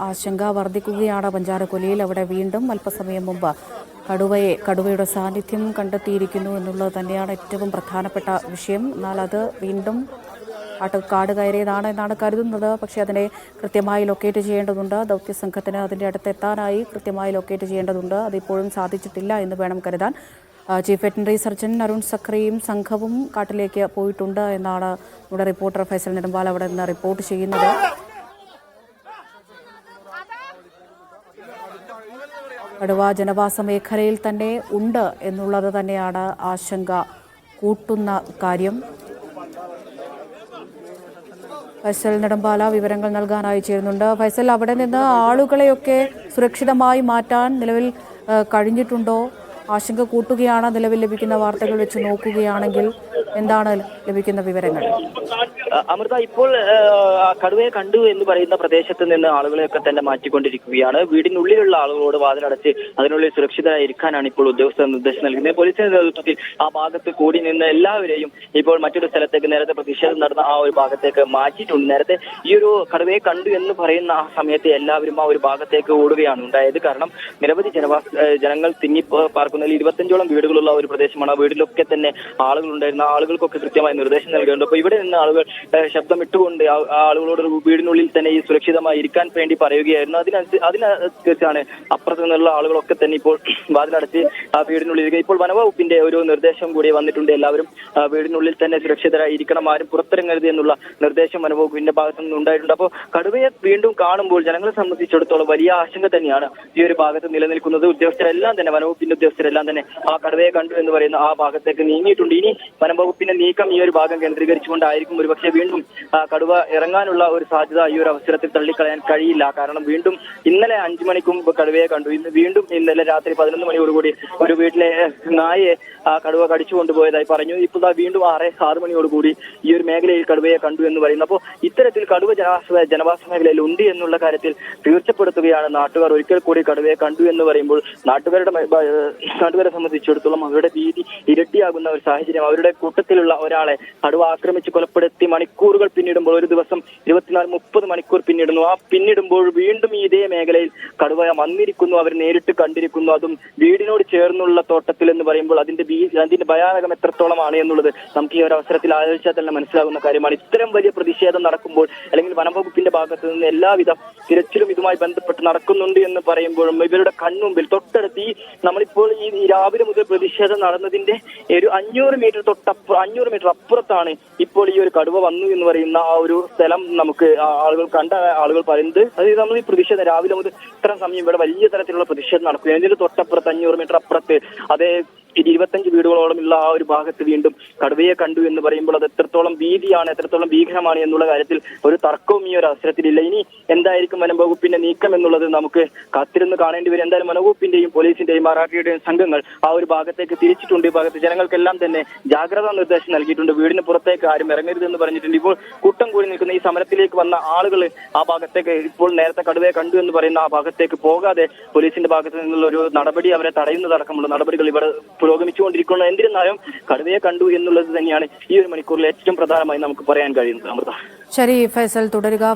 ആശങ്ക വർദ്ധിക്കുകയാണ് പഞ്ചാരക്കൊല്ലിയിൽ. അവിടെ വീണ്ടും അല്പസമയം മുമ്പ് കടുവയുടെ സാന്നിധ്യം കണ്ടെത്തിയിരിക്കുന്നു എന്നുള്ളത് തന്നെയാണ് ഏറ്റവും പ്രധാനപ്പെട്ട വിഷയം. എന്നാൽ അത് വീണ്ടും കാട് കയറിയതാണ് എന്നാണ് കരുതുന്നത്. പക്ഷേ അതിനെ കൃത്യമായി ലൊക്കേറ്റ് ചെയ്യേണ്ടതുണ്ട്. ദൗത്യസംഘത്തിന് അതിൻ്റെ അടുത്തെത്താനായി കൃത്യമായി ലൊക്കേറ്റ് ചെയ്യേണ്ടതുണ്ട്. അതിപ്പോഴും സാധിച്ചിട്ടില്ല എന്ന് വേണം കരുതാൻ. ചീഫ് വെറ്ററിനറി സർജൻ അരുൺ സക്രിയും സംഘവും കാട്ടിലേക്ക് പോയിട്ടുണ്ട് എന്നാണ് നമ്മുടെ റിപ്പോർട്ടർ ഫൈസൽ നെടുമ്പാല അവിടെ നിന്ന് റിപ്പോർട്ട് ചെയ്യുന്നത്. കടുവ ജനവാസ മേഖലയിൽ തന്നെ ഉണ്ട് എന്നുള്ളത് തന്നെയാണ് ആശങ്ക കൂട്ടുന്ന കാര്യം. ഫൈസൽ നെടുമ്പാല വിവരങ്ങൾ നൽകാനായി ചേരുന്നുണ്ട്. ഫൈസൽ, അവിടെ നിന്ന് ആളുകളെയൊക്കെ സുരക്ഷിതമായി മാറ്റാൻ നിലവിൽ കഴിഞ്ഞിട്ടുണ്ടോ? ആശങ്ക കൂട്ടുകയാണ് നിലവിൽ ലഭിക്കുന്ന വാർത്തകൾ വെച്ച് നോക്കുകയാണെങ്കിൽ. എന്താണ് ലഭിക്കുന്ന വിവരങ്ങൾ? അമൃത, ഇപ്പോൾ കടുവയെ കണ്ടു എന്ന് പറയുന്ന പ്രദേശത്ത് നിന്ന് ആളുകളെയൊക്കെ തന്നെ മാറ്റിക്കൊണ്ടിരിക്കുകയാണ്. വീടിനുള്ളിലുള്ള ആളുകളോട് വാതിലടച്ച് അതിനുള്ളിൽ സുരക്ഷിതരായി ഇരിക്കാനാണ് ഇപ്പോൾ ഉദ്യോഗസ്ഥർ നിർദ്ദേശം നൽകുന്നത്. പോലീസിന്റെ നേതൃത്വത്തിൽ ആ ഭാഗത്ത് കൂടി നിന്ന് എല്ലാവരെയും ഇപ്പോൾ മറ്റൊരു സ്ഥലത്തേക്ക്, നേരത്തെ പ്രതിഷേധം നടന്ന ആ ഒരു ഭാഗത്തേക്ക് മാറ്റിയിട്ടുണ്ട്. നേരത്തെ ഈ ഒരു കടുവയെ കണ്ടു എന്ന് പറയുന്ന ആ സമയത്ത് എല്ലാവരും ആ ഒരു ഭാഗത്തേക്ക് ഓടുകയാണ് ഉണ്ടായത്. കാരണം നിരവധി ജനങ്ങൾ തിങ്ങി പാർക്കുന്നതിൽ 25ഓളം വീടുകളുള്ള ഒരു പ്രദേശമാണ്. ആ വീട്ടിലൊക്കെ തന്നെ ആളുകളുണ്ടായിരുന്ന ആളുകൾക്കൊക്കെ കൃത്യമായ നിർദ്ദേശം നൽകുന്നുണ്ട്. അപ്പൊ ഇവിടെ നിന്ന് ആളുകൾ ശബ്ദം ഇട്ടുകൊണ്ട് ആളുകളോട് വീടിനുള്ളിൽ തന്നെ ഈ സുരക്ഷിതമായി ഇരിക്കാൻ വേണ്ടി പറയുകയായിരുന്നു. അതിനനുസരിച്ചാണ് അപ്പുറത്ത് നിന്നുള്ള ആളുകളൊക്കെ തന്നെ ഇപ്പോൾ വാതിലടച്ച് ആ വീടിനുള്ളിൽ. ഇപ്പോൾ വനവകുപ്പിന്റെ ഒരു നിർദ്ദേശം കൂടി വന്നിട്ടുണ്ട്. എല്ലാവരും വീടിനുള്ളിൽ തന്നെ സുരക്ഷിതരായി ഇരിക്കണം, ആരും പുറത്തിറങ്ങരുത് എന്നുള്ള നിർദ്ദേശം വനവകുപ്പിന്റെ ഭാഗത്തു നിന്ന് ഉണ്ടായിട്ടുണ്ട്. അപ്പോൾ കടുവയെ വീണ്ടും കാണുമ്പോൾ ജനങ്ങളെ സംബന്ധിച്ചിടത്തോളം വലിയ ആശങ്ക തന്നെയാണ് ഈ ഒരു ഭാഗത്ത് നിലനിൽക്കുന്നത്. ഉദ്യോഗസ്ഥരെല്ലാം തന്നെ, വനവകുപ്പിന്റെ ഉദ്യോഗസ്ഥരെല്ലാം തന്നെ ആ കടുവയെ കണ്ടു എന്ന് പറയുന്ന ആ ഭാഗത്തേക്ക് നീങ്ങിയിട്ടുണ്ട്. ഇനി വനംവകുപ്പിന്റെ നീക്കം ഈ ഒരു ഭാഗം കേന്ദ്രീകരിച്ചുകൊണ്ടായിരിക്കും ഒരുപക്ഷെ വീണ്ടും കടുവ ഇറങ്ങാനുള്ള ഒരു സാധ്യത ഈ ഒരു അവസരത്തിൽ തള്ളിക്കളയാൻ കഴിയില്ല. കാരണം വീണ്ടും ഇന്നലെ 5 മണിക്ക് മുമ്പ് കടുവയെ കണ്ടു. ഇന്നലെ രാത്രി 11 മണിയോടുകൂടി ഒരു വീട്ടിലെ നായയെ കടുവ കടിച്ചു കൊണ്ടുപോയതായി പറഞ്ഞു. ഇപ്പോൾ വീണ്ടും 6 മണിയോടുകൂടി ഈ ഒരു മേഖലയിൽ കടുവയെ കണ്ടു എന്ന് പറയുന്നു. അപ്പോൾ ഇത്തരത്തിൽ കടുവ ജനവാസ മേഖലയിൽ ഉണ്ട് എന്നുള്ള കാര്യത്തിൽ തീർച്ചപ്പെടുത്തുകയാണ് നാട്ടുകാർ. ഒരിക്കൽ കൂടി കടുവയെ കണ്ടു എന്ന് പറയുമ്പോൾ നാട്ടുകാരെ സംബന്ധിച്ചിടത്തോളം അവരുടെ ഭീതി ഇരട്ടിയാകുന്ന ഒരു സാഹചര്യം. അവരുടെ കൂട്ടത്തിലുള്ള ഒരാളെ കടുവ ആക്രമിച്ച് കൊലപ്പെടുത്തി മണിക്കൂറുകൾ പിന്നിടുമ്പോൾ, ഒരു ദിവസം 24-30 മണിക്കൂർ പിന്നിടുന്നു. ആ പിന്നിടുമ്പോൾ വീണ്ടും ഇതേ മേഖലയിൽ കടുവ വന്നിരിക്കുന്നു, അവർ നേരിട്ട് കണ്ടിരിക്കുന്നു. അതും വീടിനോട് ചേർന്നുള്ള തോട്ടത്തിൽ എന്ന് പറയുമ്പോൾ അതിന്റെ ഭയാനകം എത്രത്തോളമാണ് എന്നുള്ളത് നമുക്ക് ഈ ഒരു അവസരത്തിൽ ആലോചിച്ചാൽ തന്നെ മനസ്സിലാകുന്ന കാര്യമാണ്. ഇത്തരം വലിയ പ്രതിഷേധം നടക്കുമ്പോൾ, അല്ലെങ്കിൽ വനംവകുപ്പിന്റെ ഭാഗത്ത് നിന്ന് എല്ലാവിധ തിരച്ചിലും ഇതുമായി ബന്ധപ്പെട്ട് നടക്കുന്നുണ്ട് എന്ന് പറയുമ്പോഴും ഇവരുടെ കൺമുമ്പിൽ തൊട്ടടുത്ത് നമ്മളിപ്പോൾ ഈ രാവിലെ മുതൽ പ്രതിഷേധം നടന്നതിന്റെ ഒരു 500 മീറ്റർ അപ്പുറത്താണ് ഇപ്പോൾ ഈ ഒരു കടുവ വന്നു എന്ന് പറയുന്ന ആ ഒരു സ്ഥലം നമുക്ക് ആളുകൾ പറയുന്നത്. അതായത് നമ്മൾ ഈ പ്രതിഷേധം രാവിലെ മുതൽ ഇത്ര സമയം ഇവിടെ വലിയ തരത്തിലുള്ള പ്രതിഷേധം നടക്കുക. ഇതിന്റെ തൊട്ടപ്പുറത്ത് 500 മീറ്റർ അപ്പുറത്ത് അതേ 25 വീടുകളോളമുള്ള ആ ഒരു ഭാഗത്ത് വീണ്ടും കടുവയെ കണ്ടു എന്ന് പറയുമ്പോൾ അത് എത്രത്തോളം ഭീതിയാണ്, എത്രത്തോളം ഭീകരമാണ് എന്നുള്ള കാര്യത്തിൽ ഒരു തർക്കവും ഈ ഒരു അവസരത്തിലില്ല. ഇനി എന്തായിരിക്കും വനംവകുപ്പിന്റെ നീക്കം എന്നുള്ളത് നമുക്ക് കാത്തിരുന്ന് കാണേണ്ടി വരും. എന്തായാലും വനംവകുപ്പിന്റെയും പോലീസിന്റെയും ആർആർടിയുടെയും സംഘങ്ങൾ ആ ഒരു ഭാഗത്തേക്ക് തിരിച്ചിട്ടുണ്ട്. ഈ ഭാഗത്ത് ജനങ്ങൾക്കെല്ലാം തന്നെ ജാഗ്രതാ നിർദ്ദേശം നൽകിയിട്ടുണ്ട്. വീടിന് പുറത്തേക്ക് ആരും ഇറങ്ങരുതെന്ന് പറഞ്ഞിട്ടുണ്ട്. ഇപ്പോൾ കൂട്ടം കൂടി നിൽക്കുന്ന ഈ സമരത്തിലേക്ക് വന്ന ആളുകൾ ആ ഭാഗത്തേക്ക്, ഇപ്പോൾ നേരത്തെ കടുവയെ കണ്ടു എന്ന് പറയുന്ന ആ ഭാഗത്തേക്ക് പോകാതെ പോലീസിന്റെ ഭാഗത്ത് നിന്നുള്ള ഒരു നടപടി, അവരെ തടയുന്നതടക്കമുള്ള നടപടികൾ ഇവിടെ പുരോഗമിച്ചുകൊണ്ടിരിക്കുന്നു. എന്നിരുന്നാലും കടുവയെ കണ്ടു എന്നുള്ളത് തന്നെയാണ് ഈ ഒരു മണിക്കൂറിൽ ഏറ്റവും പ്രധാനമായി നമുക്ക് പറയാൻ കഴിയുന്നത്. അമൃത, ശരി ഫൈസൽ, തുടരുക.